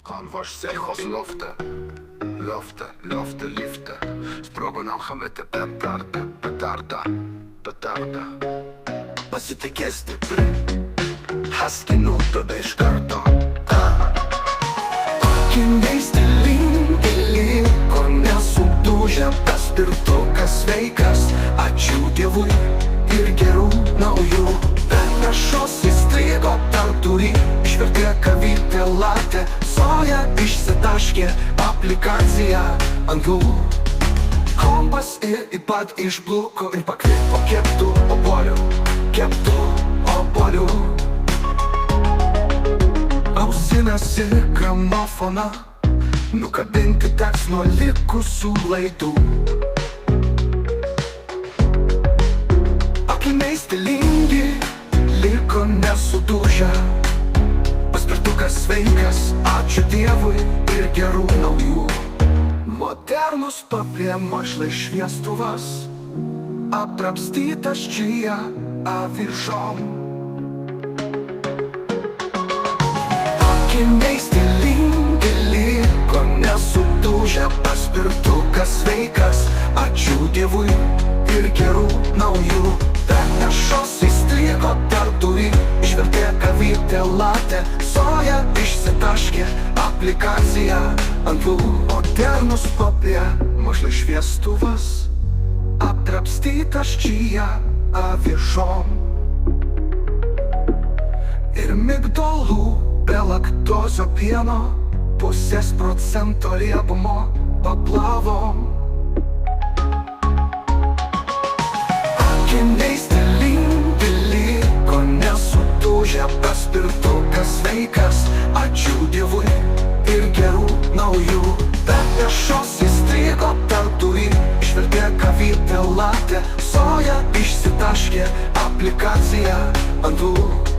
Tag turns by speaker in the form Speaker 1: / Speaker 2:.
Speaker 1: Han var seg i loftet. Liftet. Språkene han vet petarda. Pasitikėsti haskinų iš karto. Akiniai stilingi liko nesudužę, paspirtukas sveikas, ačiū Dievui ir gerų naujų. Panašos įstrigo tarturį, išvertė kavytė latė, soja išsitaškė aplikacija ant jų. Kompas ir pat išbluko ir pakvipo keptų obuolių. Ausinės ir gramofoną nukabinti teks nuo likusių laidų. Akiniai stilingi liko nesudužę, paspirtukas sveikas, ačiū Dievui ir gerų naujų. Modernus paplėmo šviestuvas, apdrabstytas čia avižom. Akiniai stilingi liko nesudužę, paspirtukas sveikas, ačiū Dievui ir gerų naujų. Panašos įstrigo tarturį, išvertė kavytė latė, soja išsitaškė aplikacija ant jų. Modernus paplėmo šviestuvas, apdrabstytas čia avižom. Ir migdolų be laktozio pieno, 0,5% riebumo paplavom. Akiniai stilingi liko nesudužę, paspirtukas sveikas, ačiū Dievui ir gerų naujų. Panašos įstrigo tarturį, išvertė kavytė latė, soja išsitaškė aplikacija ant jų.